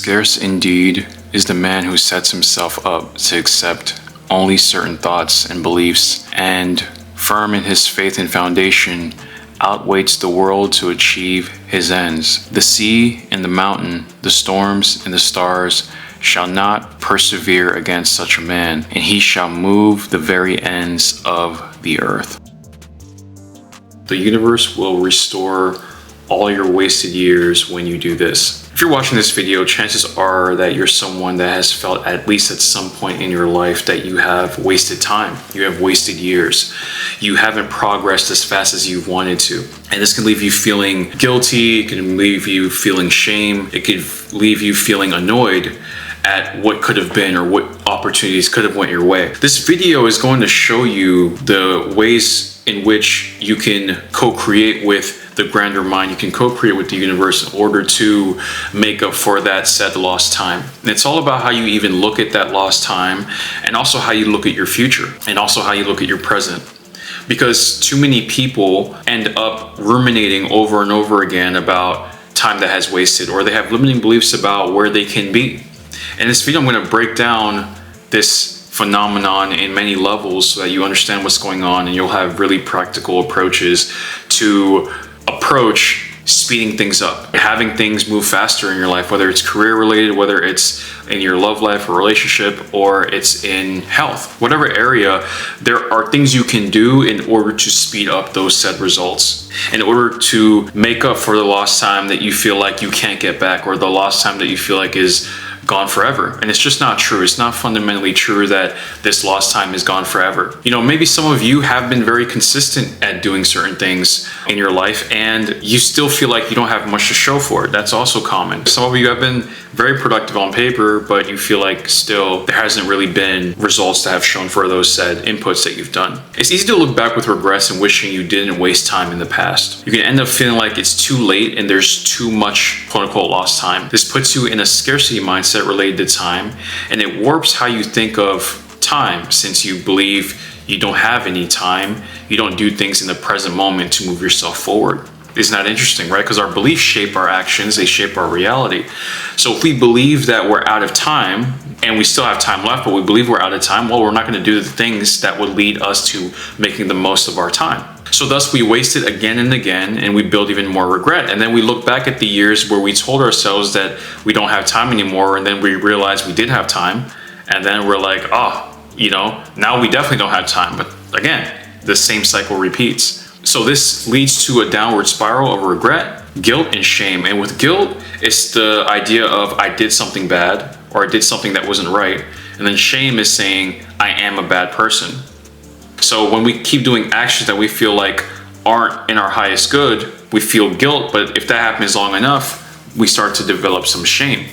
Scarce indeed is the man who sets himself up to accept only certain thoughts and beliefs, and, firm in his faith and foundation, outweights the world to achieve his ends. The sea and the mountain, the storms and the stars shall not persevere against such a man, and he shall move the very ends of the earth. The universe will restore all your wasted years when you do this. If you're watching this video, chances are that you're someone that has felt, at least at some point in your life, that you have wasted time. You have wasted years. You haven't progressed as fast as you've wanted to. And this can leave you feeling guilty. It can leave you feeling shame. It could leave you feeling annoyed at what could have been or what opportunities could have went your way. This video is going to show you the ways in which you can co-create with the grander mind. You can co-create with the universe in order to make up for that said lost time. And it's all about how you even look at that lost time, and also how you look at your future, and also how you look at your present. Because too many people end up ruminating over and over again about time that has wasted, or they have limiting beliefs about where they can be. In this video, I'm going to break down this phenomenon in many levels so that you understand what's going on, and you'll have really practical approaches to approach speeding things up, having things move faster in your life, whether it's career related, whether it's in your love life or relationship, or it's in health. Whatever area, there are things you can do in order to speed up those said results, in order to make up for the lost time that you feel like you can't get back, or the lost time that you feel like is gone forever. And it's just not true. It's not fundamentally true that this lost time is gone forever. You know, maybe some of you have been very consistent at doing certain things in your life, and you still feel like you don't have much to show for it. That's also common. Some of you have been very productive on paper, but you feel like still there hasn't really been results that have shown for those said inputs that you've done. It's easy to look back with regrets and wishing you didn't waste time in the past. You can end up feeling like it's too late and there's too much quote unquote lost time. This puts you in a scarcity mindset related to time, and it warps how you think of time, since you believe you don't have any time. You don't do things in the present moment to move yourself forward. Isn't that interesting, right? Because our beliefs shape our actions, they shape our reality. So if we believe that we're out of time, and we still have time left, but we believe we're out of time, well, we're not going to do the things that would lead us to making the most of our time. So thus we waste it again and again, and we build even more regret. And then we look back at the years where we told ourselves that we don't have time anymore, and then we realize we did have time, and then we're like, oh, you know, now we definitely don't have time. But again, the same cycle repeats. So this leads to a downward spiral of regret, guilt, and shame. And with guilt, it's the idea of I did something bad, or I did something that wasn't right. And then shame is saying I am a bad person. So when we keep doing actions that we feel like aren't in our highest good, we feel guilt. But if that happens long enough, we start to develop some shame.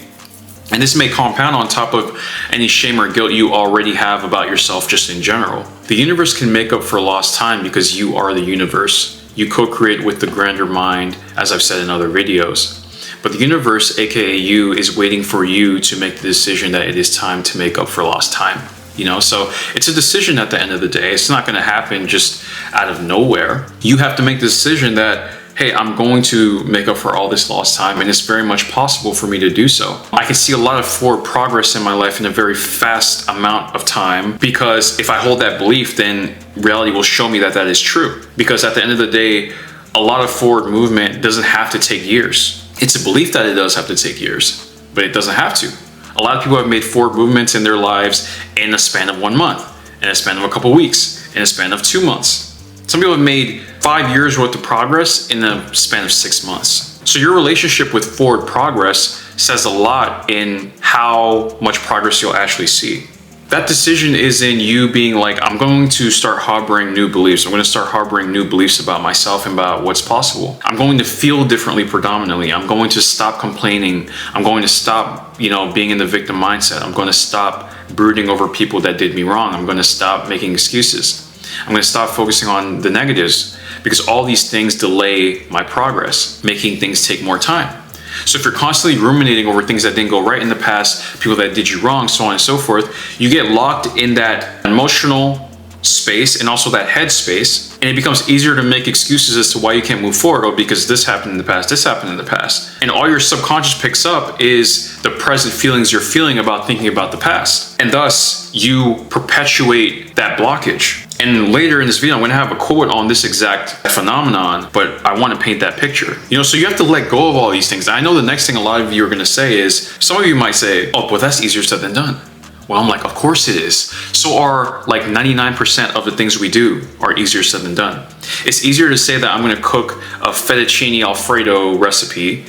And this may compound on top of any shame or guilt you already have about yourself just in general. The universe can make up for lost time because you are the universe. You co-create with the grander mind, as I've said in other videos. But the universe, aka you, is waiting for you to make the decision that it is time to make up for lost time. You know, so it's a decision at the end of the day. It's not going to happen just out of nowhere. You have to make the decision that, hey, I'm going to make up for all this lost time, and it's very much possible for me to do so. I can see a lot of forward progress in my life in a very fast amount of time, because if I hold that belief, then reality will show me that that is true. Because at the end of the day, a lot of forward movement doesn't have to take years. It's a belief that it does have to take years, but it doesn't have to. A lot of people have made forward movements in their lives in a span of 1 month, in a span of a couple weeks, in a span of 2 months. Some people have made 5 years worth of progress in a span of 6 months. So your relationship with forward progress says a lot in how much progress you'll actually see. That decision is in you being like, I'm going to start harboring new beliefs. I'm going to start harboring new beliefs about myself and about what's possible. I'm going to feel differently predominantly. I'm going to stop complaining. I'm going to stop, being in the victim mindset. I'm going to stop brooding over people that did me wrong. I'm going to stop making excuses. I'm going to stop focusing on the negatives, because all these things delay my progress, making things take more time. So if you're constantly ruminating over things that didn't go right in the past, people that did you wrong, so on and so forth, you get locked in that emotional space and also that head space, and it becomes easier to make excuses as to why you can't move forward. Oh, because this happened in the past, this happened in the past. And all your subconscious picks up is the present feelings you're feeling about thinking about the past. And thus you perpetuate that blockage. And later in this video, I'm going to have a quote on this exact phenomenon, but I want to paint that picture. So you have to let go of all these things. I know the next thing a lot of you are going to say is, some of you might say, oh, but that's easier said than done. Well, I'm like, of course it is. So are like 99% of the things we do are easier said than done. It's easier to say that I'm going to cook a fettuccine Alfredo recipe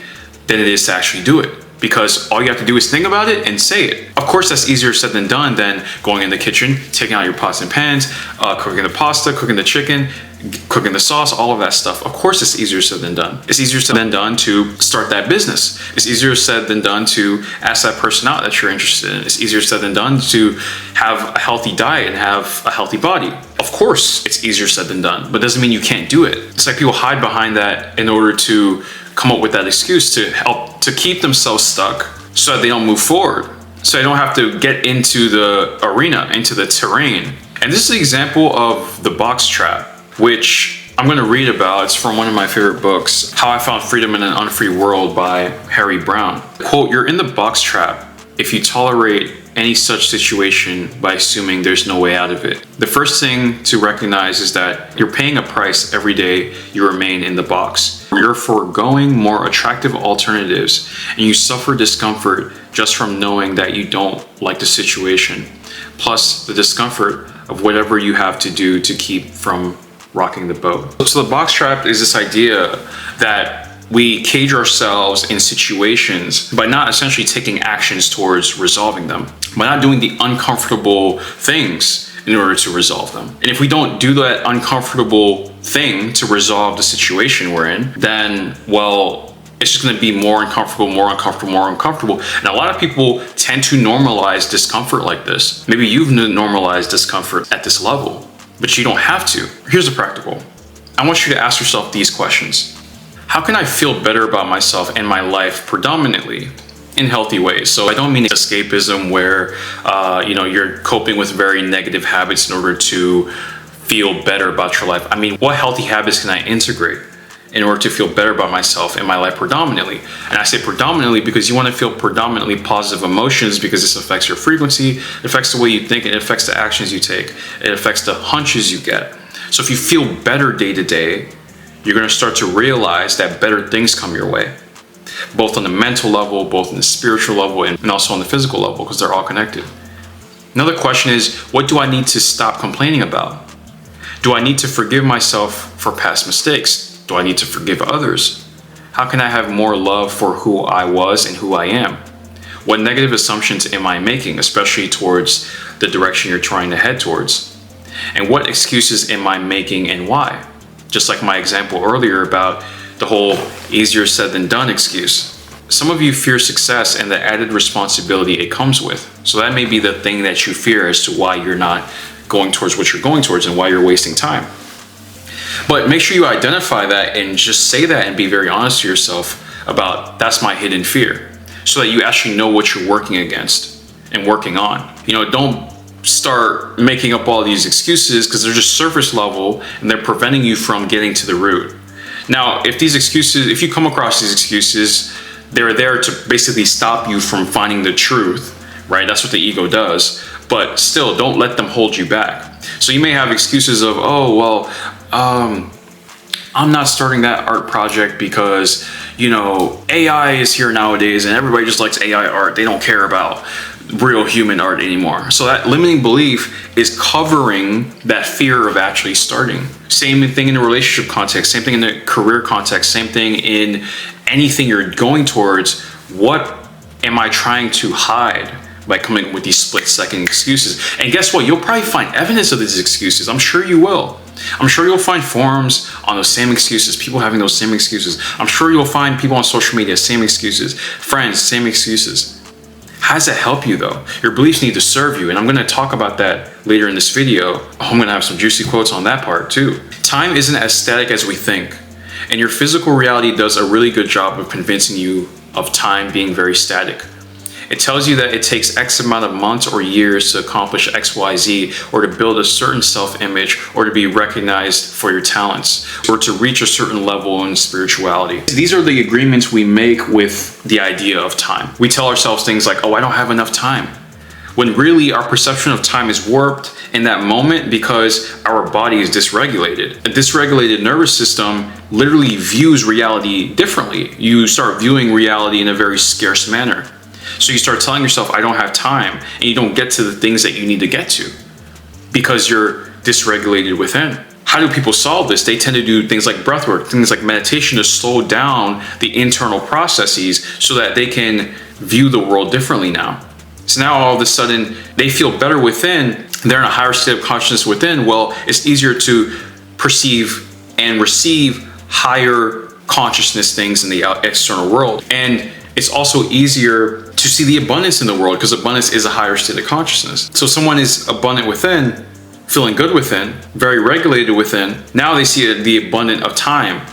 than it is to actually do it. Because all you have to do is think about it and say it. Of course, that's easier said than done than going in the kitchen, taking out your pots and pans, cooking the pasta, cooking the chicken, cooking the sauce, all of that stuff. Of course, it's easier said than done. It's easier said than done to start that business. It's easier said than done to ask that person out that you're interested in. It's easier said than done to have a healthy diet and have a healthy body. Of course, it's easier said than done, but doesn't mean you can't do it. It's like people hide behind that in order to come up with that excuse to help to keep themselves stuck so that they don't move forward. So they don't have to get into the arena, into the terrain. And this is an example of the box trap, which I'm going to read about. It's from one of my favorite books, How I Found Freedom in an Unfree World by Harry Brown. Quote, "You're in the box trap if you tolerate any such situation by assuming there's no way out of it. The first thing to recognize is that you're paying a price every day you remain in the box. You're foregoing more attractive alternatives, and you suffer discomfort just from knowing that you don't like the situation, plus the discomfort of whatever you have to do to keep from rocking the boat." So the box trap is this idea that we cage ourselves in situations by not essentially taking actions towards resolving them, by not doing the uncomfortable things in order to resolve them. And if we don't do that uncomfortable thing to resolve the situation we're in, then, well, it's just going to be more uncomfortable, more uncomfortable, more uncomfortable. And a lot of people tend to normalize discomfort like this. Maybe you've normalized discomfort at this level, but you don't have to. Here's a practical. I want you to ask yourself these questions. How can I feel better about myself and my life predominantly in healthy ways? So I don't mean escapism where you're coping with very negative habits in order to feel better about your life. I mean, what healthy habits can I integrate in order to feel better about myself and my life predominantly? And I say predominantly because you want to feel predominantly positive emotions, because this affects your frequency, it affects the way you think, it affects the actions you take, it affects the hunches you get. So if you feel better day to day, you're going to start to realize that better things come your way, both on the mental level, both on the spiritual level, and also on the physical level, because they're all connected. Another question is, what do I need to stop complaining about? Do I need to forgive myself for past mistakes? Do I need to forgive others? How can I have more love for who I was and who I am? What negative assumptions am I making, especially towards the direction you're trying to head towards? And what excuses am I making and why? Just like my example earlier about the whole easier said than done excuse. Some of you fear success and the added responsibility it comes with. So that may be the thing that you fear as to why you're not going towards what you're going towards and why you're wasting time. But make sure you identify that and just say that and be very honest to yourself about, that's my hidden fear, so that you actually know what you're working against and working on. Don't start making up all these excuses, because they're just surface level and they're preventing you from getting to the root. Now, if you come across these excuses, they're there to basically stop you from finding the truth, right? That's what the ego does. But still, don't let them hold you back. So you may have excuses of, I'm not starting that art project because, AI is here nowadays and everybody just likes AI art. They don't care about real human art anymore. So that limiting belief is covering that fear of actually starting. Same thing in the relationship context, same thing in the career context, same thing in anything you're going towards. What am I trying to hide by coming up with these split-second excuses? And guess what? You'll probably find evidence of these excuses. I'm sure you will. I'm sure you'll find forums on those same excuses, people having those same excuses. I'm sure you'll find people on social media, same excuses, friends, same excuses. How does that help you though? Your beliefs need to serve you, and I'm going to talk about that later in this video. I'm going to have some juicy quotes on that part too. Time isn't as static as we think, and your physical reality does a really good job of convincing you of time being very static. It tells you that it takes X amount of months or years to accomplish X, Y, Z, or to build a certain self-image, or to be recognized for your talents, or to reach a certain level in spirituality. These are the agreements we make with the idea of time. We tell ourselves things like, oh, I don't have enough time. When really our perception of time is warped in that moment because our body is dysregulated. A dysregulated nervous system literally views reality differently. You start viewing reality in a very scarce manner. So you start telling yourself, I don't have time, and you don't get to the things that you need to get to because you're dysregulated within. How do people solve this? They tend to do things like breath work, things like meditation to slow down the internal processes so that they can view the world differently now. So now all of a sudden they feel better within, they're in a higher state of consciousness within. Well, it's easier to perceive and receive higher consciousness things in the external world. And it's also easier to see the abundance in the world because abundance is a higher state of consciousness. So someone is abundant within, feeling good within, very regulated within. Now they see the abundance of time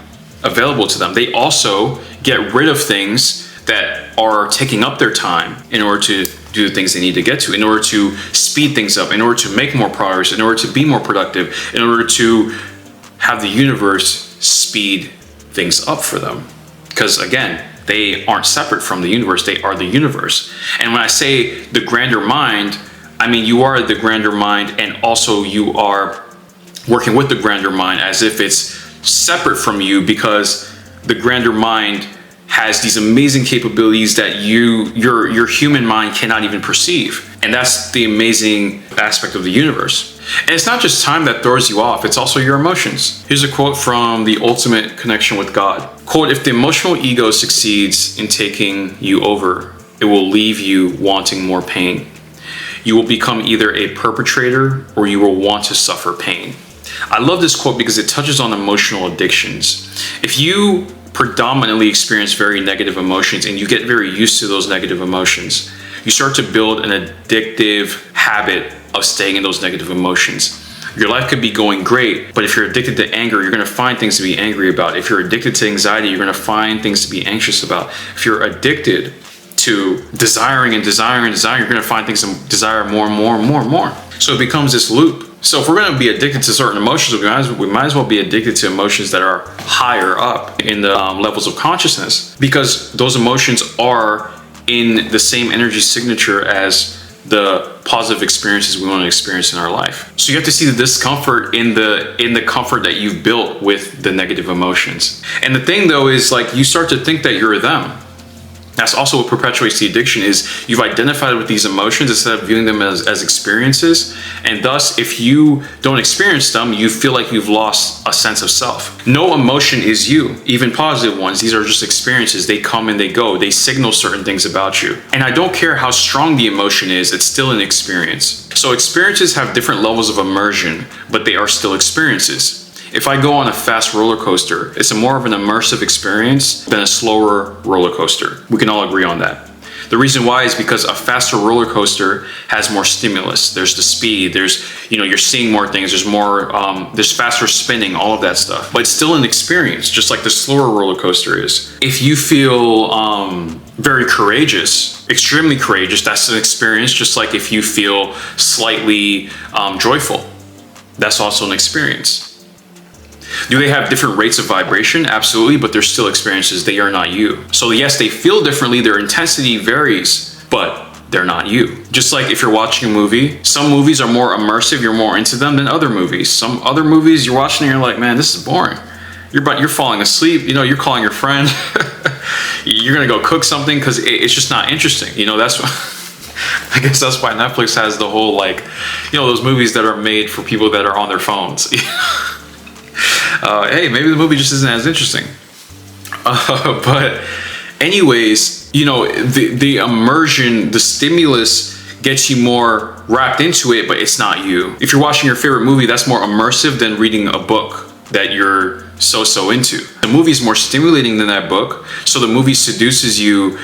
available to them. They also get rid of things that are taking up their time in order to do the things they need to get to, in order to speed things up, in order to make more progress, in order to be more productive, in order to have the universe speed things up for them. Because again, they aren't separate from the universe, they are the universe. And when I say the grander mind, I mean you are the grander mind, and also you are working with the grander mind as if it's separate from you, because the grander mind has these amazing capabilities that your human mind cannot even perceive. And that's the amazing aspect of the universe. And it's not just time that throws you off, it's also your emotions. Here's a quote from The Ultimate Connection with God. Quote, if the emotional ego succeeds in taking you over, it will leave you wanting more pain. You will become either a perpetrator or you will want to suffer pain. I love this quote because it touches on emotional addictions. If you predominantly experience very negative emotions and you get very used to those negative emotions, you start to build an addictive habit of staying in those negative emotions. Your life could be going great, but if you're addicted to anger, you're going to find things to be angry about. If you're addicted to anxiety, you're going to find things to be anxious about. If you're addicted to desiring and desiring and desiring, you're going to find things to desire more and more and more and more. So it becomes this loop. So if we're going to be addicted to certain emotions, we might as well be addicted to emotions that are higher up in the levels of consciousness, because those emotions are in the same energy signature as the positive experiences we want to experience in our life. So you have to see the discomfort in the comfort that you've built with the negative emotions. And the thing though is, like, you start to think that you're them. That's also what perpetuates the addiction, is you've identified with these emotions instead of viewing them as experiences. And thus, if you don't experience them, you feel like you've lost a sense of self. No emotion is you, even positive ones. These are just experiences. They come and they go. They signal certain things about you. And I don't care how strong the emotion is, it's still an experience. So experiences have different levels of immersion, but they are still experiences. If I go on a fast roller coaster, it's more of an immersive experience than a slower roller coaster. We can all agree on that. The reason why is because a faster roller coaster has more stimulus. There's the speed, you're seeing more things, there's faster spinning, all of that stuff. But it's still an experience, just like the slower roller coaster is. If you feel very courageous, extremely courageous, that's an experience, just like if you feel slightly joyful, that's also an experience. Do they have different rates of vibration? Absolutely, but they're still experiences. They are not you. So yes, they feel differently, their intensity varies, but they're not you. Just like if you're watching a movie, some movies are more immersive, you're more into them than other movies. Some other movies you're watching and you're like, man, this is boring. You're falling asleep, you're calling your friend. You're gonna go cook something because it's just not interesting. That's what I guess that's why Netflix has the whole, those movies that are made for people that are on their phones. Hey, maybe the movie just isn't as interesting. But anyways, the immersion, the stimulus gets you more wrapped into it, but it's not you. If you're watching your favorite movie, that's more immersive than reading a book that you're so into. The movie's more stimulating than that book, so the movie seduces you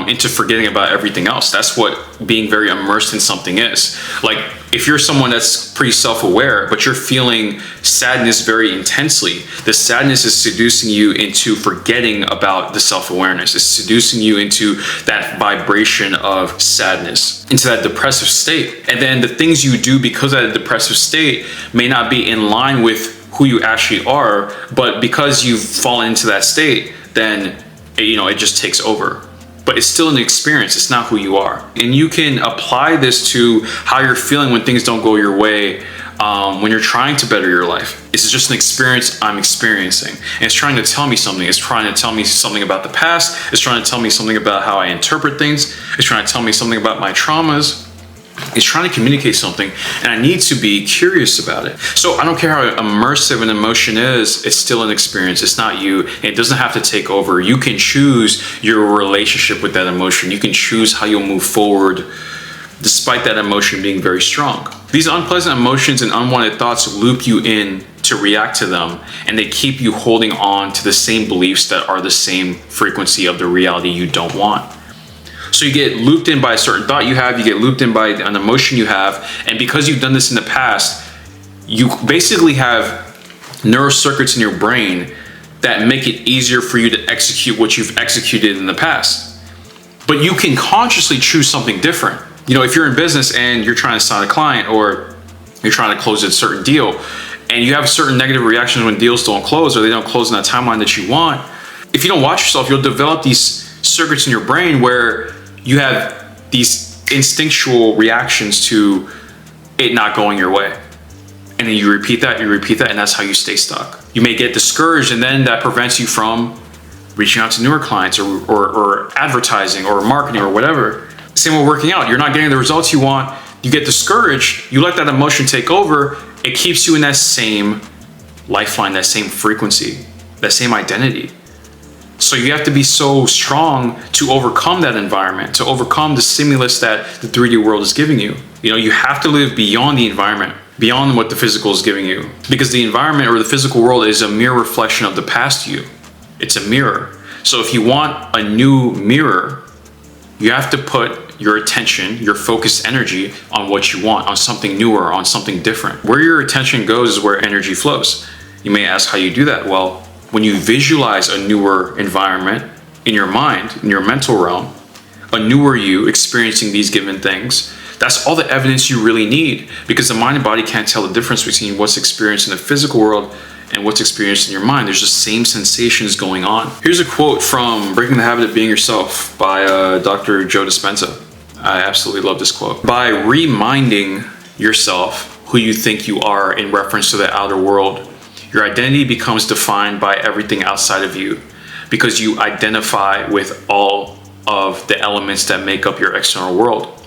into forgetting about everything else. That's what being very immersed in something is. Like, if you're someone that's pretty self-aware, but you're feeling sadness very intensely, the sadness is seducing you into forgetting about the self-awareness. It's seducing you into that vibration of sadness, into that depressive state. And then the things you do because of that depressive state may not be in line with who you actually are, but because you've fallen into that state, then it just takes over. But it's still an experience. It's not who you are. And you can apply this to how you're feeling when things don't go your way, when you're trying to better your life. It's just an experience I'm experiencing. And it's trying to tell me something. It's trying to tell me something about the past. It's trying to tell me something about how I interpret things. It's trying to tell me something about my traumas. It's trying to communicate something, and I need to be curious about it. So I don't care how immersive an emotion is, it's still an experience. It's not you. It doesn't have to take over. You can choose your relationship with that emotion. You can choose how you'll move forward despite that emotion being very strong. These unpleasant emotions and unwanted thoughts loop you in to react to them, and they keep you holding on to the same beliefs that are the same frequency of the reality you don't want. So you get looped in by a certain thought you have, you get looped in by an emotion you have, and because you've done this in the past, you basically have neural circuits in your brain that make it easier for you to execute what you've executed in the past. But you can consciously choose something different. If you're in business and you're trying to sign a client, or you're trying to close a certain deal, and you have certain negative reactions when deals don't close, or they don't close in that timeline that you want, if you don't watch yourself, you'll develop these circuits in your brain where you have these instinctual reactions to it not going your way. And then you repeat that, and that's how you stay stuck. You may get discouraged, and then that prevents you from reaching out to newer clients, or advertising, or marketing, or whatever. Same with working out. You're not getting the results you want. You get discouraged. You let that emotion take over. It keeps you in that same lifeline, that same frequency, that same identity. So you have to be so strong to overcome that environment, to overcome the stimulus that the 3D world is giving you. You have to live beyond the environment, beyond what the physical is giving you, because the environment or the physical world is a mere reflection of the past you. It's a mirror. So if you want a new mirror, you have to put your attention, your focused energy on what you want, on something newer, on something different. Where your attention goes is where energy flows. You may ask how you do that. Well, when you visualize a newer environment in your mind, in your mental realm, a newer you experiencing these given things, that's all the evidence you really need, because the mind and body can't tell the difference between what's experienced in the physical world and what's experienced in your mind. There's just same sensations going on. Here's a quote from Breaking the Habit of Being Yourself by Dr. Joe Dispenza. I absolutely love this quote. By reminding yourself who you think you are in reference to the outer world, your identity becomes defined by everything outside of you, because you identify with all of the elements that make up your external world.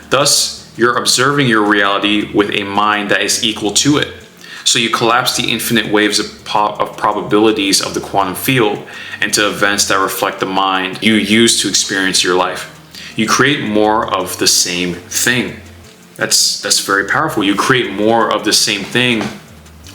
Thus, you're observing your reality with a mind that is equal to it. So you collapse the infinite waves of probabilities of the quantum field into events that reflect the mind you use to experience your life. You create more of the same thing. That's very powerful. You create more of the same thing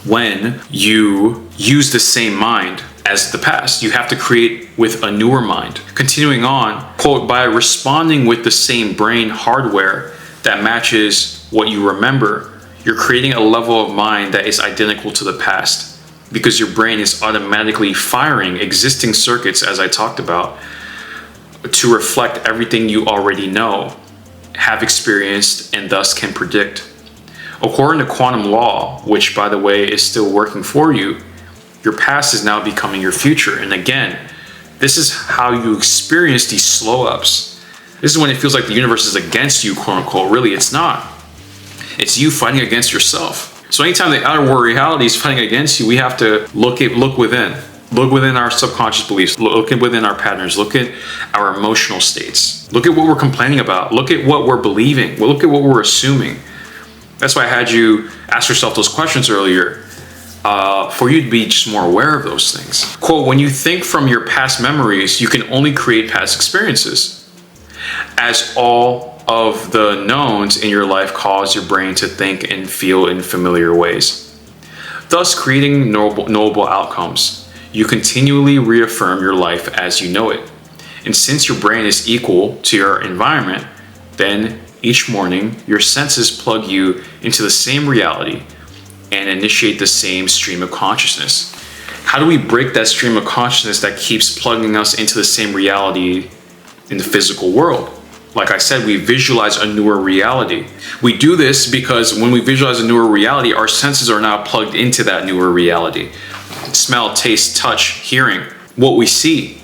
when you use the same mind as the past. You have to create with a newer mind. Continuing on, quote, by responding with the same brain hardware that matches what you remember, you're creating a level of mind that is identical to the past, because your brain is automatically firing existing circuits, as I talked about, to reflect everything you already know, have experienced, and thus can predict. According to quantum law, which by the way is still working for you, your past is now becoming your future. And again, this is how you experience these slow ups. This is when it feels like the universe is against you, quote unquote. Really, it's not. It's you fighting against yourself. So anytime the outer world reality is fighting against you, we have to look within. Look within our subconscious beliefs. Look within our patterns. Look at our emotional states. Look at what we're complaining about. Look at what we're believing. Look at what we're assuming. That's why I had you ask yourself those questions earlier, for you to be just more aware of those things. Quote, when you think from your past memories, you can only create past experiences, as all of the knowns in your life cause your brain to think and feel in familiar ways. thus creating knowable outcomes. You continually reaffirm your life as you know it. And since your brain is equal to your environment, then each morning your senses plug you into the same reality and initiate the same stream of consciousness. How do we break that stream of consciousness that keeps plugging us into the same reality in the physical world? Like I said, we visualize a newer reality. We do this because when we visualize a newer reality, our senses are now plugged into that newer reality. Smell, taste, touch, hearing, what we see.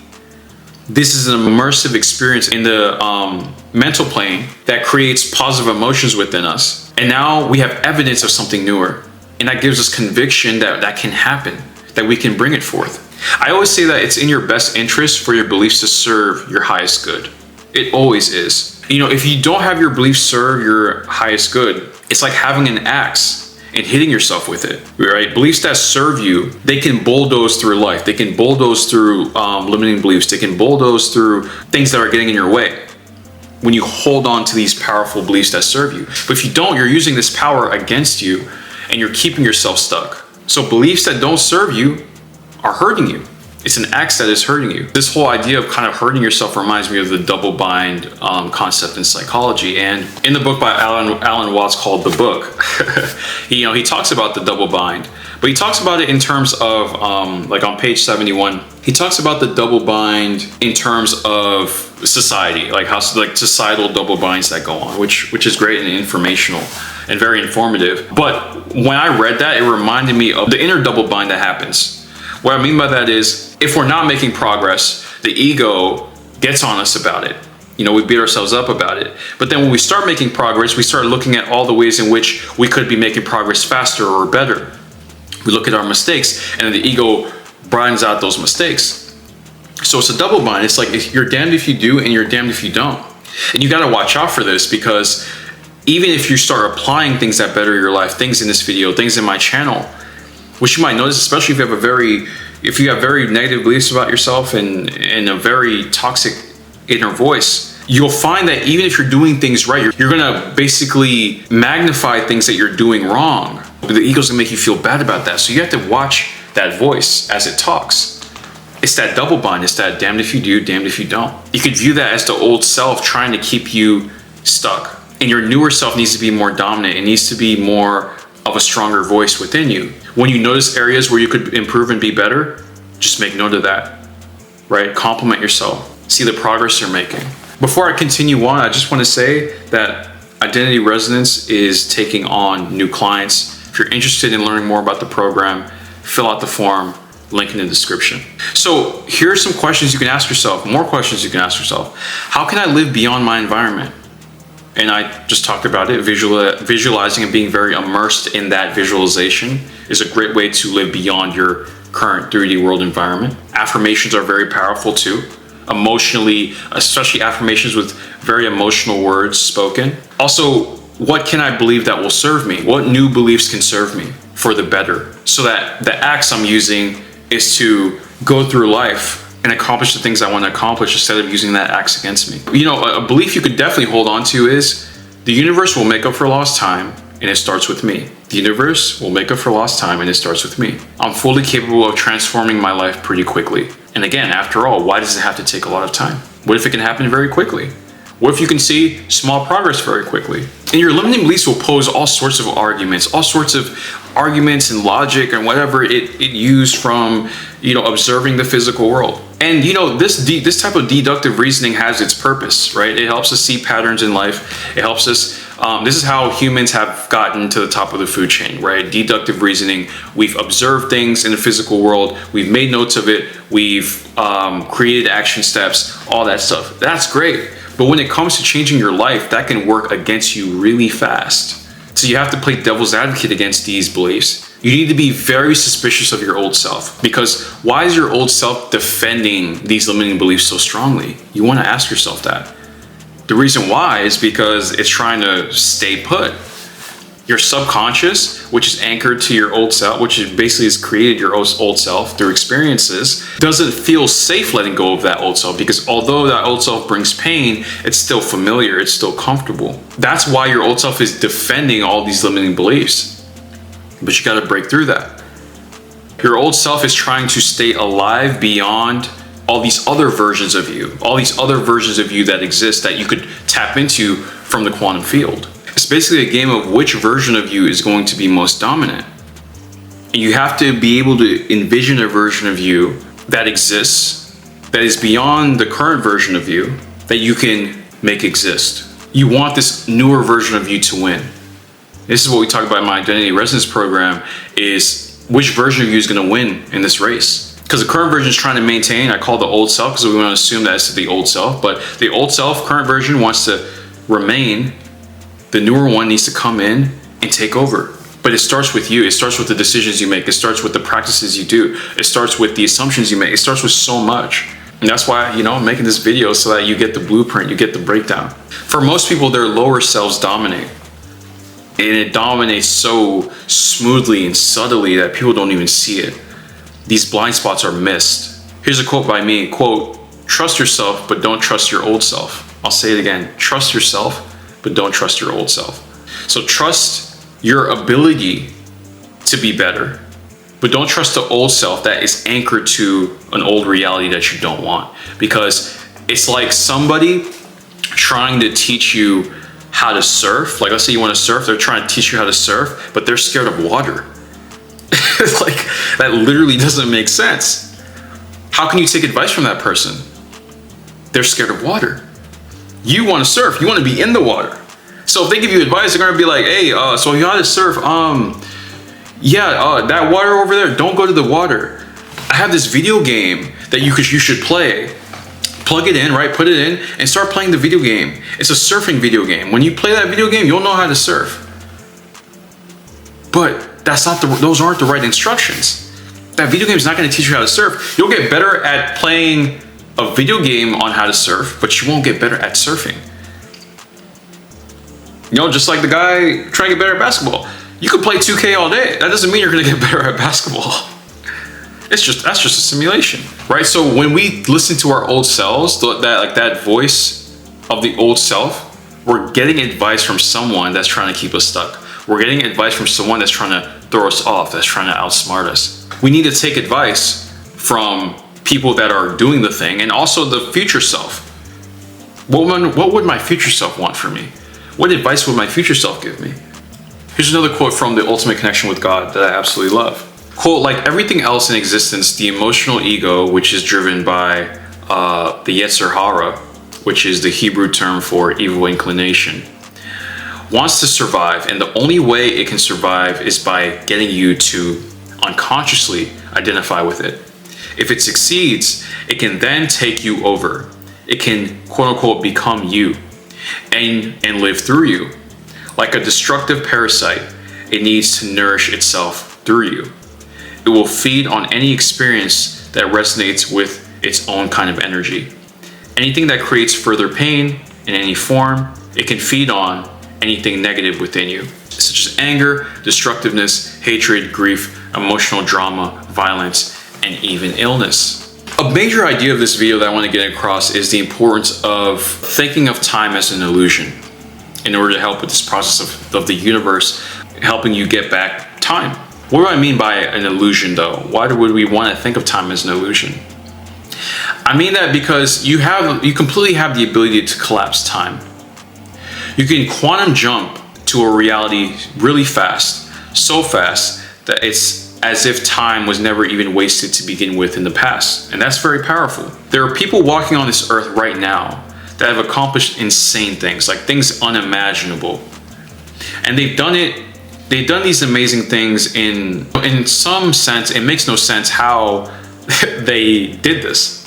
This is an immersive experience in the mental plane that creates positive emotions within us. And now we have evidence of something newer. And that gives us conviction that that can happen, that we can bring it forth. I always say that it's in your best interest for your beliefs to serve your highest good. It always is. You know, if you don't have your beliefs serve your highest good, it's like having an axe and hitting yourself with it, right? Beliefs that serve you, they can bulldoze through life. They can bulldoze through limiting beliefs. They can bulldoze through things that are getting in your way when you hold on to these powerful beliefs that serve you. But if you don't, you're using this power against you and you're keeping yourself stuck. So beliefs that don't serve you are hurting you. It's an axe that is hurting you. This whole idea of kind of hurting yourself reminds me of the double bind concept in psychology. And in the book by Alan Watts called The Book, he talks about the double bind, but he talks about it in terms of like on page 71, he talks about the double bind in terms of society, like how like societal double binds that go on, which is great and informational and very informative. But when I read that, it reminded me of the inner double bind that happens. What I mean by that is, if we're not making progress, the ego gets on us about it. You know, we beat ourselves up about it. But then when we start making progress, we start looking at all the ways in which we could be making progress faster or better. We look at our mistakes and the ego brightens out those mistakes. So it's a double bind. It's like you're damned if you do and you're damned if you don't. And you got to watch out for this, because even if you start applying things that better your life, things in this video, things in my channel, which you might notice, especially if you have very negative beliefs about yourself and a very toxic inner voice, you'll find that even if you're doing things right, you're gonna basically magnify things that you're doing wrong. The ego's gonna make you feel bad about that. So you have to watch that voice as it talks. It's that double bind. It's that damned if you do, damned if you don't. You could view that as the old self trying to keep you stuck. And your newer self needs to be more dominant. It needs to be more of a stronger voice within you. When you notice areas where you could improve and be better, just make note of that, right? Compliment yourself. See the progress you're making. Before I continue on, I just want to say that Identity Resonance is taking on new clients. If you're interested in learning more about the program, fill out the form, link in the description. So here are some questions you can ask yourself, more questions you can ask yourself. How can I live beyond my environment? And I just talked about it. Visualizing and being very immersed in that visualization is a great way to live beyond your current 3D world environment. Affirmations are very powerful too. Emotionally, especially affirmations with very emotional words spoken. Also, what can I believe that will serve me? What new beliefs can serve me for the better? So that the axe I'm using is to go through life and accomplish the things I want to accomplish instead of using that axe against me. You know, a belief you could definitely hold on to is the universe will make up for lost time and it starts with me. The universe will make up for lost time and it starts with me. I'm fully capable of transforming my life pretty quickly. And again, after all, why does it have to take a lot of time? What if it can happen very quickly? What if you can see small progress very quickly? And your limiting beliefs will pose all sorts of arguments and logic and whatever it used from, observing the physical world. And this type of deductive reasoning has its purpose, right? It helps us see patterns in life. It helps us, this is how humans have gotten to the top of the food chain, right? Deductive reasoning. We've observed things in the physical world. We've made notes of it. We've created action steps, all that stuff. That's great. But when it comes to changing your life, that can work against you really fast. So you have to play devil's advocate against these beliefs. You need to be very suspicious of your old self, because why is your old self defending these limiting beliefs so strongly? You want to ask yourself that. The reason why is because it's trying to stay put. Your subconscious, which is anchored to your old self, which basically has created your old self through experiences, doesn't feel safe letting go of that old self, because although that old self brings pain, it's still familiar, it's still comfortable. That's why your old self is defending all these limiting beliefs. But you got to break through that. Your old self is trying to stay alive beyond all these other versions of you, all these other versions of you that exist that you could tap into from the quantum field. It's basically a game of which version of you is going to be most dominant. And you have to be able to envision a version of you that exists, that is beyond the current version of you, that you can make exist. You want this newer version of you to win. This is what we talk about in my identity resonance program, is which version of you is going to win in this race. Because the current version is trying to maintain, I call the old self because we want to assume that it's the old self, but the old self, current version, wants to remain. The newer one needs to come in and take over. But it starts with you. It starts with the decisions you make. It starts with the practices you do. It starts with the assumptions you make. It starts with so much. And that's why, I'm making this video so that you get the blueprint, you get the breakdown. For most people, their lower selves dominate. And it dominates so smoothly and subtly that people don't even see it. These blind spots are missed. Here's a quote by me, quote, "Trust yourself, but don't trust your old self." I'll say it again, trust yourself, but don't trust your old self. So trust your ability to be better, but don't trust the old self that is anchored to an old reality that you don't want. Because it's like somebody trying to teach you how to surf. Like, let's say you want to surf, they're trying to teach you how to surf, but they're scared of water. Like, that literally doesn't make sense. How can you take advice from that person? They're scared of water. You want to surf, you want to be in the water. So if they give you advice, they're gonna be like, hey, so you know how to surf, that water over there, don't go to the water. I have this video game that you should play. Plug it in, right? Put it in and start playing the video game. It's a surfing video game. When you play that video game, you'll know how to surf. But those aren't the right instructions. That video game is not going to teach you how to surf. You'll get better at playing a video game on how to surf, but you won't get better at surfing. Just like the guy trying to get better at basketball. You can play 2K all day. That doesn't mean you're going to get better at basketball. That's just a simulation, right? So when we listen to our old selves, that voice of the old self, we're getting advice from someone that's trying to keep us stuck. We're getting advice from someone that's trying to throw us off, that's trying to outsmart us. We need to take advice from people that are doing the thing, and also the future self. What would my future self want from me? What advice would my future self give me? Here's another quote from The Ultimate Connection with God that I absolutely love. Quote, "Like everything else in existence, the emotional ego, which is driven by the Yetzer Hara, which is the Hebrew term for evil inclination, wants to survive, and the only way it can survive is by getting you to unconsciously identify with it. If it succeeds, it can then take you over. It can, quote unquote, become you and live through you. Like a destructive parasite, it needs to nourish itself through you. It will feed on any experience that resonates with its own kind of energy. Anything that creates further pain in any form, it can feed on anything negative within you, such as anger, destructiveness, hatred, grief, emotional drama, violence, and even illness." A major idea of this video that I want to get across is the importance of thinking of time as an illusion in order to help with this process of the universe helping you get back time. What do I mean by an illusion though? Why would we want to think of time as an illusion? I mean that because you completely have the ability to collapse time. You can quantum jump to a reality really fast, so fast that it's as if time was never even wasted to begin with in the past. And that's very powerful. There are people walking on this earth right now that have accomplished insane things, like things unimaginable. And they've done these amazing things in some sense. It makes no sense how they did this.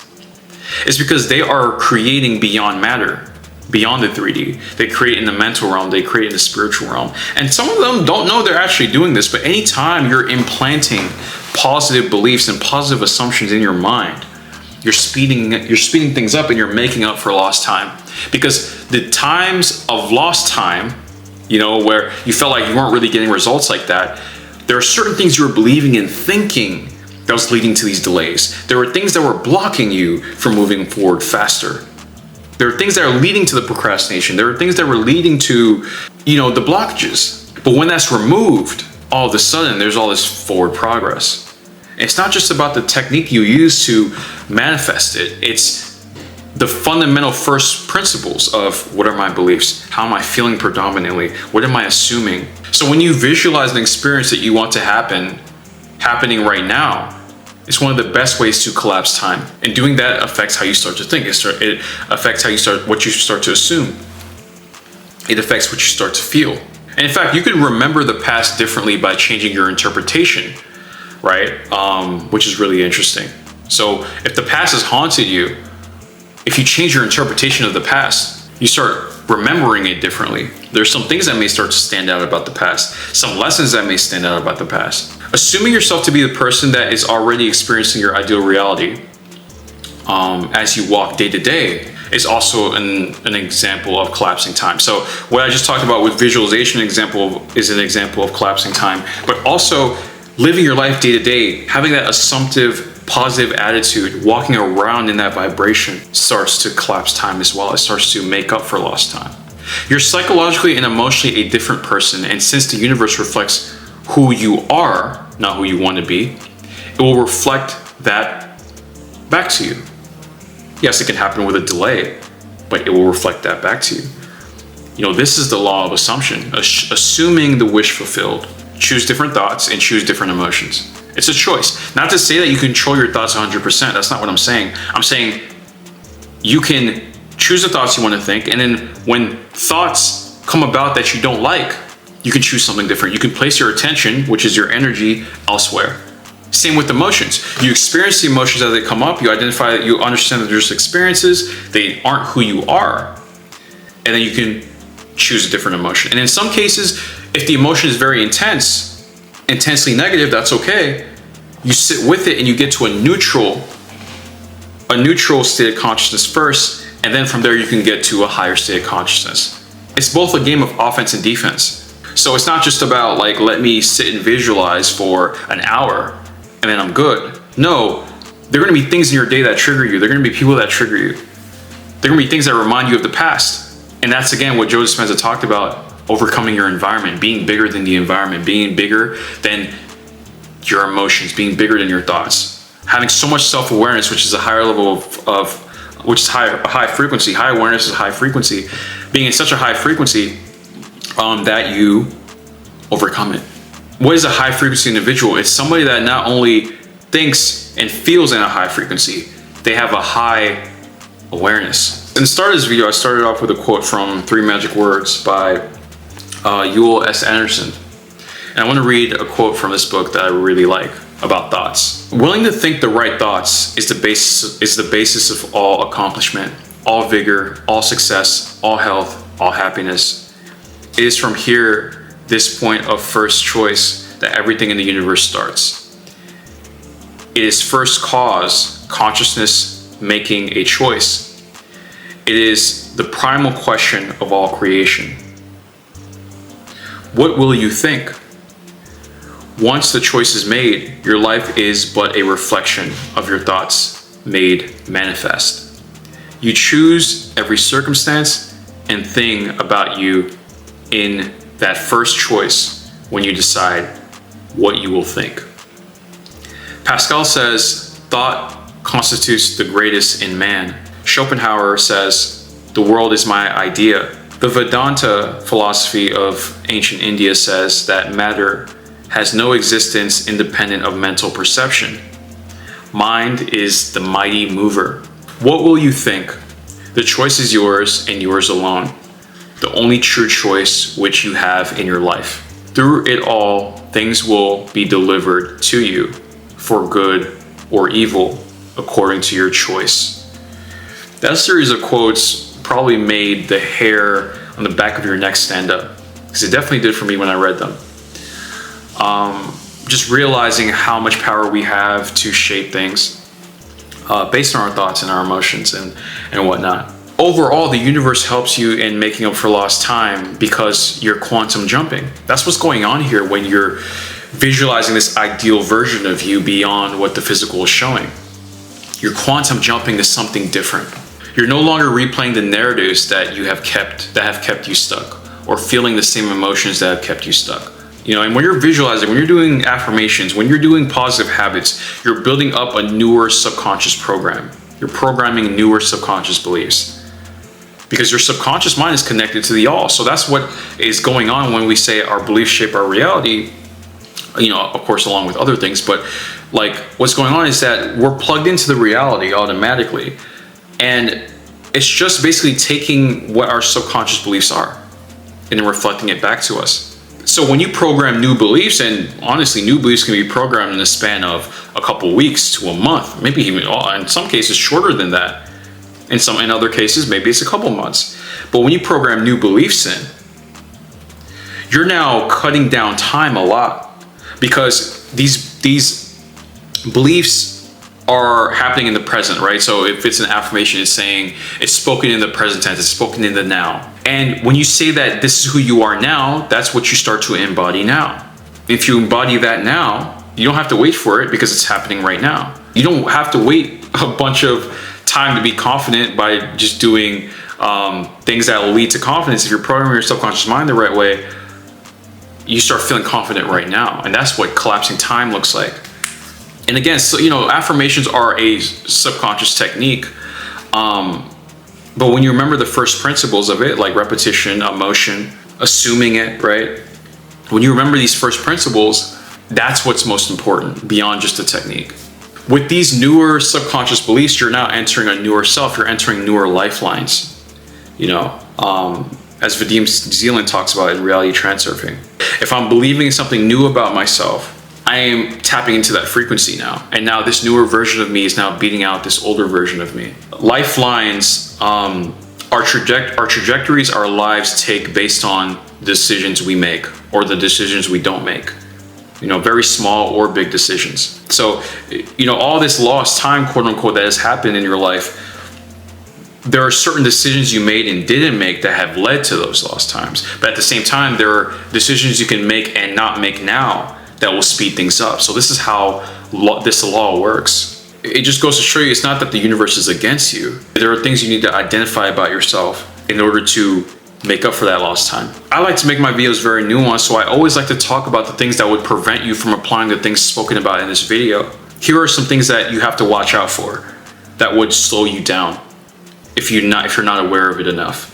It's because they are creating beyond matter, beyond the 3D. They create in the mental realm, they create in the spiritual realm. And some of them don't know they're actually doing this, but anytime you're implanting positive beliefs and positive assumptions in your mind, you're speeding things up and you're making up for lost time. Because the times of lost time, where you felt like you weren't really getting results like that, there are certain things you were believing and thinking that was leading to these delays. There were things that were blocking you from moving forward faster. There are things that are leading to the procrastination. There are things that were leading to, the blockages. But when that's removed, all of a sudden, there's all this forward progress. It's not just about the technique you use to manifest it. It's the fundamental first principles of what are my beliefs? How am I feeling predominantly? What am I assuming? So when you visualize an experience that you want to happening right now, it's one of the best ways to collapse time. And doing that affects how you start to think. It affects what you start to assume. It affects what you start to feel. And in fact, you can remember the past differently by changing your interpretation, right? Which is really interesting. So if the past has haunted you, if you change your interpretation of the past, you start remembering it differently. There's some things that may start to stand out about the past, some lessons that may stand out about the past. Assuming yourself to be the person that is already experiencing your ideal reality as you walk day to day is also an example of collapsing time. So what I just talked about with visualization is an example of collapsing time, but also living your life day to day, having that assumptive, positive attitude, walking around in that vibration starts to collapse time as well. It starts to make up for lost time. You're psychologically and emotionally a different person, and since the universe reflects who you are, not who you want to be, it will reflect that back to you. Yes, it can happen with a delay, but it will reflect that back to you. This is the law of assumption, assuming the wish fulfilled. Choose different thoughts and choose different emotions. It's a choice. Not to say that you control your thoughts 100%. That's not what I'm saying. I'm saying you can choose the thoughts you want to think, and then when thoughts come about that you don't like, you can choose something different. You can place your attention, which is your energy, elsewhere. Same with emotions. You experience the emotions as they come up. You identify that you understand that they're just experiences. They aren't who you are. And then you can choose a different emotion. And in some cases, if the emotion is very intensely negative, that's okay. You sit with it and you get to a neutral state of consciousness first, and then from there you can get to a higher state of consciousness. It's both a game of offense and defense. So it's not just about like, let me sit and visualize for an hour and then I'm good. No, there are going to be things in your day that trigger you. There are going to be people that trigger you. There are going to be things that remind you of the past. And that's again what Joe Dispenza talked about, overcoming your environment, being bigger than the environment, being bigger than your emotions, being bigger than your thoughts. Having so much self-awareness, which is a higher level which is high frequency. High awareness is high frequency. Being in such a high frequency that you overcome it. What is a high frequency individual? It's somebody that not only thinks and feels in a high frequency, they have a high awareness. In the start of this video, I started off with a quote from 3 Magic Words by Ewell S. Anderson. And I want to read a quote from this book that I really like about thoughts. Willing to think the right thoughts is the basis of all accomplishment, all vigor, all success, all health, all happiness. It is from here, this point of first choice, that everything in the universe starts. It is first cause, consciousness making a choice. It is the primal question of all creation. What will you think? Once the choice is made, your life is but a reflection of your thoughts made manifest. You choose every circumstance and thing about you in that first choice when you decide what you will think. Pascal says, thought constitutes the greatest in man. Schopenhauer says, the world is my idea. The Vedanta philosophy of ancient India says that matter has no existence independent of mental perception. Mind is the mighty mover. What will you think? The choice is yours and yours alone. The only true choice which you have in your life. Through it all, things will be delivered to you for good or evil according to your choice. That series of quotes probably made the hair on the back of your neck stand up, because it definitely did for me when I read them. Just realizing how much power we have to shape things based on our thoughts and our emotions and whatnot. Overall, the universe helps you in making up for lost time because you're quantum jumping. That's what's going on here when you're visualizing this ideal version of you beyond what the physical is showing. You're quantum jumping to something different. You're no longer replaying the narratives that have kept you stuck, or feeling the same emotions that have kept you stuck. And when you're visualizing, when you're doing affirmations, when you're doing positive habits, you're building up a newer subconscious program. You're programming newer subconscious beliefs, because your subconscious mind is connected to the all. So that's what is going on when we say our beliefs shape our reality, of course, along with other things. But like, what's going on is that we're plugged into the reality automatically. And it's just basically taking what our subconscious beliefs are and then reflecting it back to us. So when you program new beliefs, and honestly, new beliefs can be programmed in the span of a couple weeks to a month, maybe even in some cases shorter than that. In other cases, maybe it's a couple months. But when you program new beliefs in, you're now cutting down time a lot, because these beliefs are happening in the present, right? So if it's an affirmation, it's spoken in the present tense, it's spoken in the now. And when you say that this is who you are now, that's what you start to embody now. If you embody that now, you don't have to wait for it, because it's happening right now. You don't have to wait a bunch of time to be confident by just doing things that will lead to confidence. If you're programming your subconscious mind the right way, you start feeling confident right now. And that's what collapsing time looks like. And again, so, affirmations are a subconscious technique. But when you remember the first principles of it, like repetition, emotion, assuming it, right? When you remember these first principles, that's what's most important beyond just the technique. With these newer subconscious beliefs, you're now entering a newer self. You're entering newer lifelines, as Vadim Zeland talks about in reality transurfing. If I'm believing in something new about myself, I am tapping into that frequency now. And now this newer version of me is now beating out this older version of me. Lifelines, our trajectories our lives take based on decisions we make or the decisions we don't make. Very small or big decisions. So, all this lost time, quote unquote, that has happened in your life, there are certain decisions you made and didn't make that have led to those lost times. But at the same time, there are decisions you can make and not make now that will speed things up. So this is how this law works. It just goes to show you, it's not that the universe is against you. There are things you need to identify about yourself in order to make up for that lost time. I like to make my videos very nuanced, so I always like to talk about the things that would prevent you from applying the things spoken about in this video. Here are some things that you have to watch out for that would slow you down if you're not aware of it enough.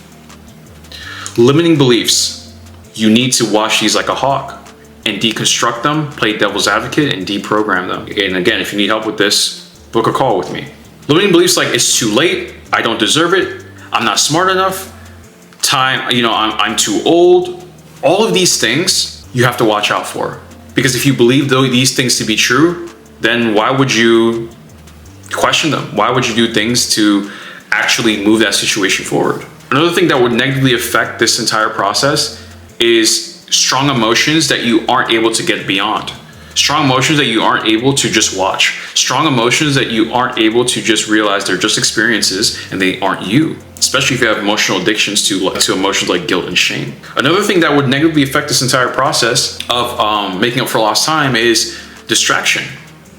Limiting beliefs. You need to watch these like a hawk and deconstruct them, play devil's advocate, and deprogram them. And again, if you need help with this, book a call with me. Limiting beliefs like, it's too late, I don't deserve it, I'm not smart enough, I'm too old. All of these things you have to watch out for. Because if you believe these things to be true, then why would you question them? Why would you do things to actually move that situation forward? Another thing that would negatively affect this entire process is strong emotions that you aren't able to get beyond. Strong emotions that you aren't able to just watch. Strong emotions that you aren't able to just realize they're just experiences and they aren't you. Especially if you have emotional addictions to emotions like guilt and shame. Another thing that would negatively affect this entire process of making up for lost time is distraction.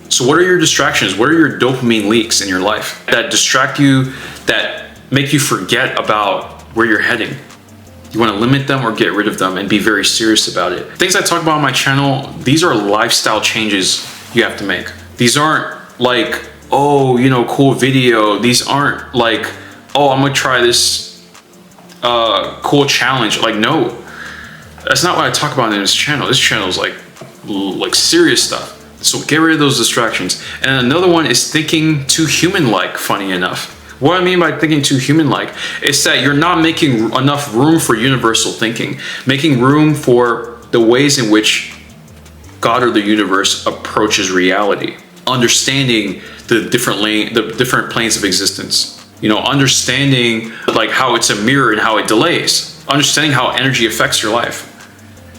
So what are your distractions? What are your dopamine leaks in your life that distract you, that make you forget about where you're heading? You want to limit them or get rid of them and be very serious about it. Things I talk about on my channel, these are lifestyle changes you have to make. These aren't like, cool video. These aren't like, I'm gonna try this cool challenge. Like, no, that's not what I talk about in this channel. This channel is like serious stuff. So get rid of those distractions. And another one is thinking too human-like, funny enough. What I mean by thinking too human-like is that you're not making enough room for universal thinking, making room for the ways in which God or the universe approaches reality, understanding the different planes of existence, understanding like how it's a mirror and how it delays, understanding how energy affects your life.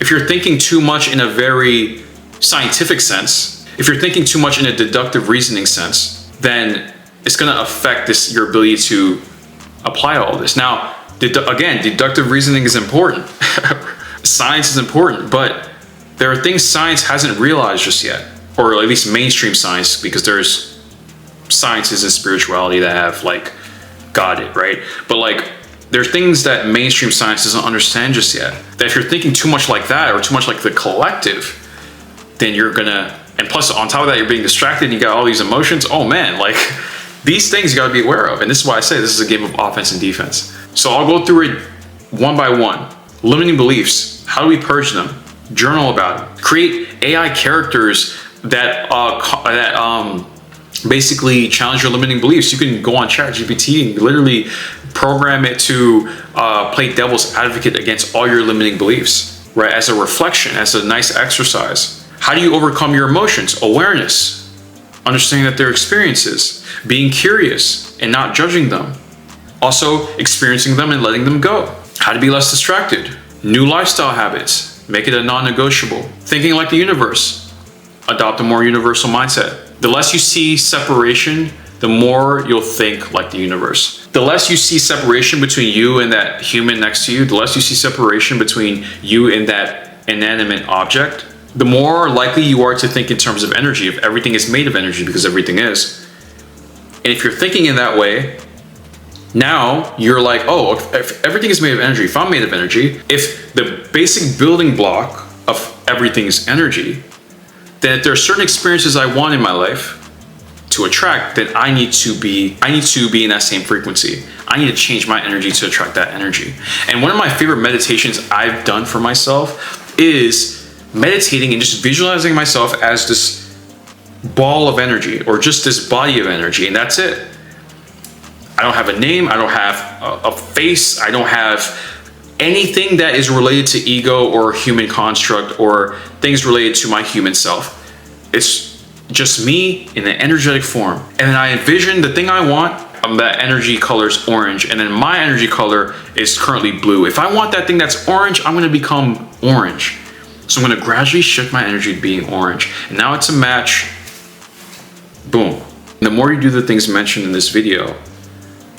If you're thinking too much in a very scientific sense, if you're thinking too much in a deductive reasoning sense, then it's going to affect your ability to apply all this. Now, again, deductive reasoning is important. Science is important, but there are things science hasn't realized just yet, or at least mainstream science, because there's sciences and spirituality that have got it, right? But There are things that mainstream science doesn't understand just yet. That if you're thinking too much like that or too much like the collective, then you're gonna, and plus on top of that, you're being distracted and you got all these emotions. Oh man, like these things you gotta be aware of. And this is why I say this is a game of offense and defense. So I'll go through it one by one. Limiting beliefs, how do we purge them? Journal about it. Create AI characters that basically challenge your limiting beliefs. You can go on ChatGPT and literally program it to play devil's advocate against all your limiting beliefs, right? As a reflection, as a nice exercise. How do you overcome your emotions? Awareness, understanding that they're experiences, being curious and not judging them. Also experiencing them and letting them go. How to be less distracted. New lifestyle habits, make it a non-negotiable. Thinking like the universe, adopt a more universal mindset. The less you see separation, the more you'll think like the universe. The less you see separation between you and that human next to you, the less you see separation between you and that inanimate object, the more likely you are to think in terms of energy, if everything is made of energy, because everything is. And if you're thinking in that way, now you're like, oh, if everything is made of energy, if I'm made of energy, if the basic building block of everything is energy, then if there are certain experiences I want in my life to attract, then I need to be in that same frequency. I need to change my energy to attract that energy. And one of my favorite meditations I've done for myself is meditating and just visualizing myself as this ball of energy or just this body of energy, and that's it. I don't have a name, I don't have a face, I don't have anything that is related to ego or human construct or things related to my human self. It's just me in an energetic form. And then I envision the thing I want, that energy color is orange, and then my energy color is currently blue. If I want that thing that's orange, I'm gonna become orange. So I'm gonna gradually shift my energy to being orange. And now it's a match, boom. The more you do the things mentioned in this video,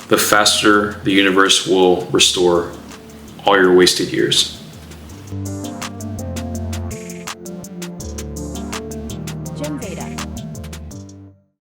the faster the universe will restore all your wasted years.